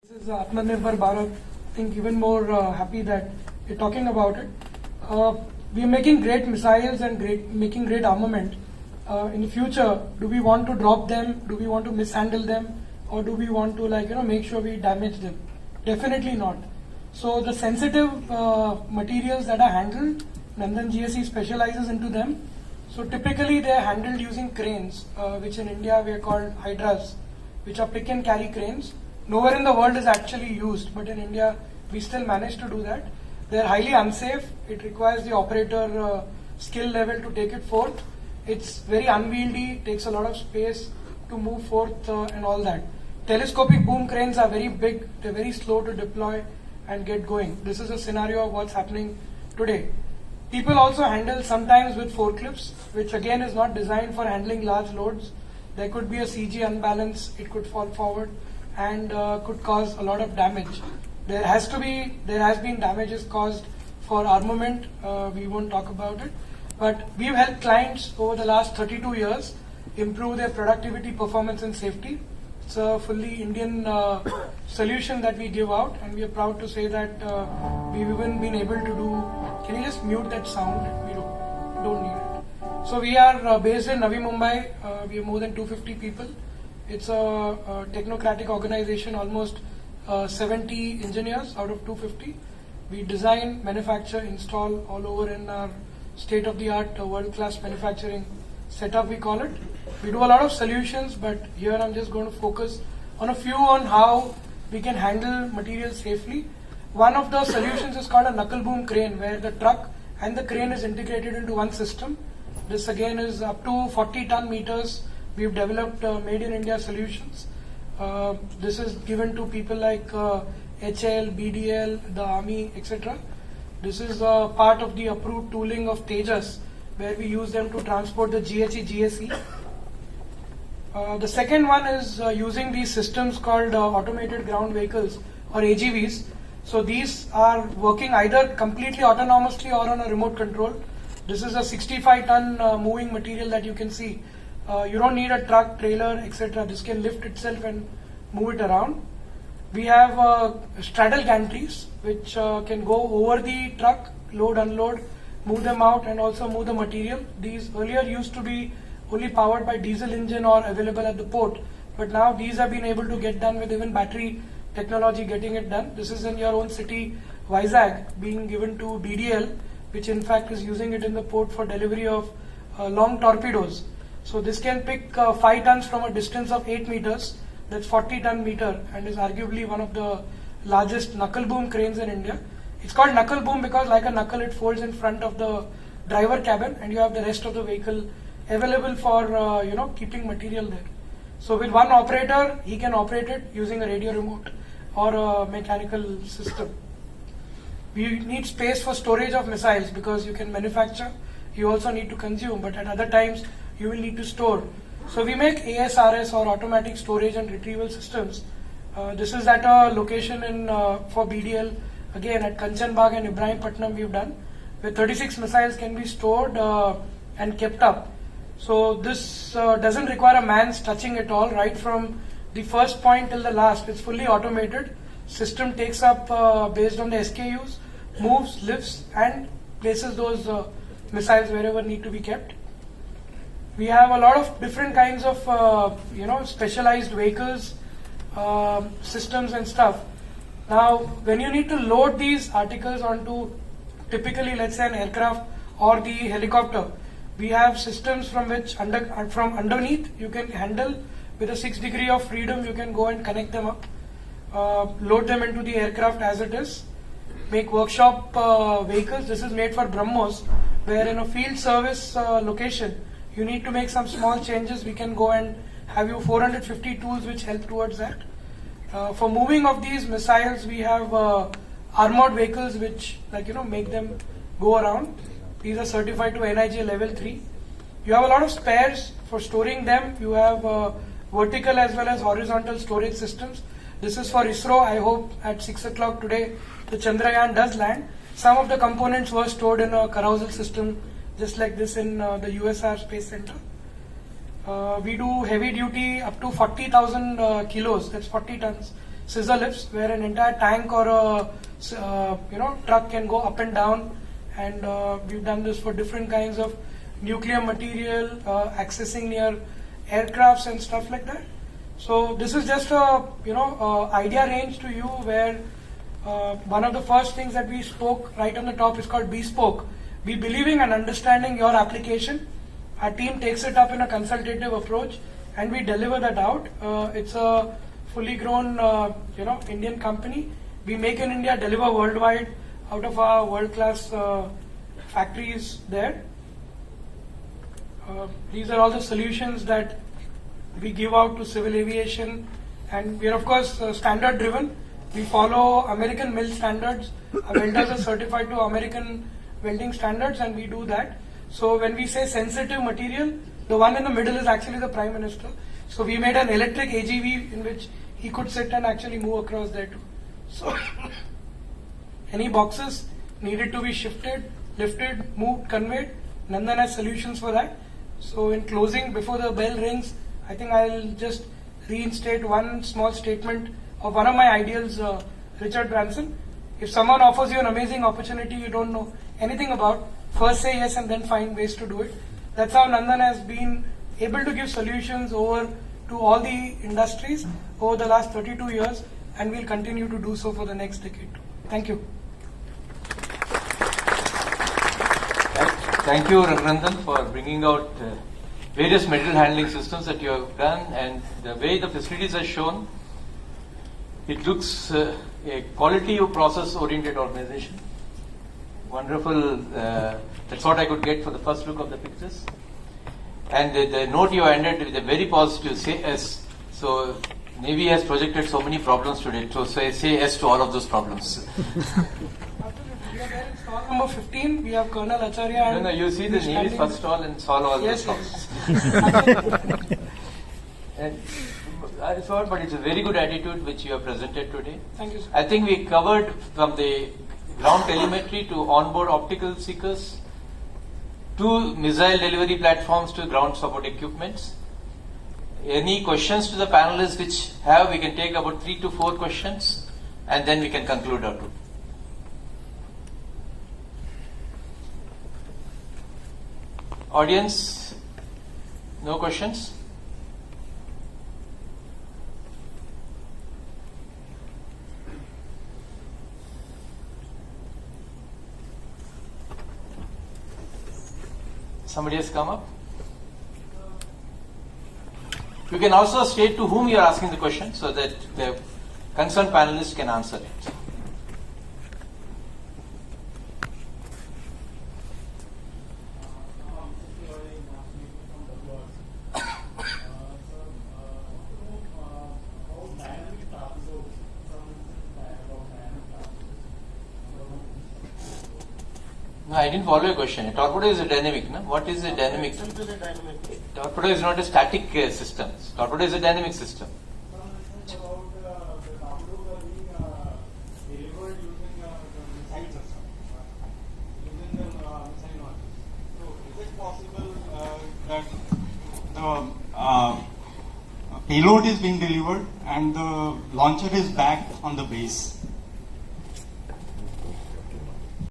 This is Atmanirbhar Bharat. I think even more happy that we're talking about it. We're making great missiles and making great armament. In the future, do we want to drop them? Do we want to mishandle them? Or do we want to make sure we damage them? Definitely not. So the sensitive materials that are handled, Nandan GSE specializes into them. So typically they are handled using cranes, which in India we are called hydras, which are pick and carry cranes. Nowhere in the world is actually used, but in India we still manage to do that. They are highly unsafe. It requires the operator skill level to take it forth. It's very unwieldy, takes a lot of space to move forth and all that. Telescopic boom cranes are very big, they're very slow to deploy and get going. This is a scenario of what's happening today. People also handle sometimes with forklifts, which again is not designed for handling large loads. There could be a CG unbalance, it could fall forward and could cause a lot of damage. There has been damages caused for armament, we won't talk about it, but we've helped clients over the last 32 years improve their productivity, performance and safety. It's a fully Indian solution that we give out, and we are proud to say that we've even been able to do. Can you just mute that sound? We don't need it. So we are based in Navi Mumbai. We have more than 250 people. It's a technocratic organization, almost 70 engineers out of 250. We design, manufacture, install all over in our state-of-the-art world-class manufacturing setup, we call it. We do a lot of solutions, but here I'm just going to focus on a few on how we can handle materials safely. One of the solutions is called a knuckle boom crane, where the truck and the crane is integrated into one system. This again is up to 40 ton meters. We've developed made in India solutions. This is given to people like HL, BDL, the Army, etc. This is part of the approved tooling of Tejas, where we use them to transport the GHE, GSE. The second one is using these systems called automated ground vehicles or AGVs. So these are working either completely autonomously or on a remote control. This is a 65 ton moving material that you can see. You don't need a truck, trailer, etc. This can lift itself and move it around. We have straddle gantries, which can go over the truck, load, unload, move them out and also move the material. These earlier used to be only powered by diesel engine or available at the port, but now these have been able to get done with even battery technology getting it done. This is in your own city, Vizag, being given to BDL, which in fact is using it in the port for delivery of long torpedoes. So this can pick 5 tons from a distance of 8 meters, that's 40 ton meter, and is arguably one of the largest knuckle boom cranes in India. It's called knuckle boom because like a knuckle it folds in front of the driver cabin and you have the rest of the vehicle available for keeping material there. So with one operator, he can operate it using a radio remote or a mechanical system. We need space for storage of missiles because you can manufacture, you also need to consume, but at other times you will need to store. So we make ASRS or automatic storage and retrieval systems. This is at a location for BDL, again at Kanchanbag and Ibrahimpatnam we've done, where 36 missiles can be stored and kept up. So this doesn't require a man's touching at all, right from the first point till the last. It's fully automated. System takes up based on the SKUs, moves, lifts and places those missiles wherever need to be kept. We have a lot of different kinds of specialized vehicles, systems and stuff. Now when you need to load these articles onto typically let's say an aircraft or the helicopter, we have systems from which from underneath you can handle with a 6 degree of freedom. You can go and connect them up, load them into the aircraft as it is, make workshop vehicles. This is made for BrahMos, where in a field service location you need to make some small changes. We can go and have you 450 tools which help towards that. For moving of these missiles, we have armored vehicles which make them go around. These are certified to NIJ level 3. You have a lot of spares for storing them. You have vertical as well as horizontal storage systems. This is for ISRO. I hope at 6 o'clock today the Chandrayaan does land. Some of the components were stored in a carousel system just like this in the USR Space Center. We do heavy duty up to 40,000 kilos, that's 40 tons, scissor lifts, where an entire tank or a truck can go up and down, and we've done this for different kinds of nuclear material, accessing near aircrafts and stuff like that. So this is just a idea range to you, where one of the first things that we spoke right on the top is called bespoke. We believing and understanding your application. Our team takes it up in a consultative approach, and we deliver that out. It's a fully grown Indian company. We make in India, deliver worldwide out of our world-class factories there. These are all the solutions that we give out to civil aviation, and we are of course standard driven. We follow American mill standards. Our welders are certified to American welding standards, and we do that. So when we say sensitive material, the one in the middle is actually the Prime Minister. So we made an electric AGV in which he could sit and actually move across there too. So any boxes needed to be shifted, lifted, moved, conveyed, Nandan has solutions for that. So in closing, before the bell rings, I think I'll just reinstate one small statement of one of my ideals, Richard Branson. If someone offers you an amazing opportunity you don't know anything about, first say yes and then find ways to do it. That's how Nandan has been able to give solutions over to all the industries over the last 32 years, and we'll continue to do so for the next decade. Thank you. Thank you, Raghunandan, for bringing out various material handling systems that you have done, and the way the facilities are shown, it looks a quality of process-oriented organization. Wonderful. That's what I could get for the first look of the pictures. And the note you ended with a very positive say yes. So Navy has projected so many problems today. So say yes to all of those problems. We are there in stall number 15. We have Colonel Acharya. And no, you see the Navy's first stall and solve all yes, those problems. And I thought, but it's a very good attitude which you have presented today. Thank you, sir. I think we covered from the ground telemetry to onboard optical seekers, to missile delivery platforms to ground support equipments. Any questions to the panelists which have, we can take about 3 to 4 questions and then we can conclude our talk. Audience, no questions? Somebody has come up? You can also state to whom you are asking the question so that the concerned panelist can answer it. No, I didn't follow your question. A torpedo is a dynamic, no? What is a dynamic? Torpedo is not a static system. Torpedo is a dynamic system. Payload is being delivered and the launcher is back on the base.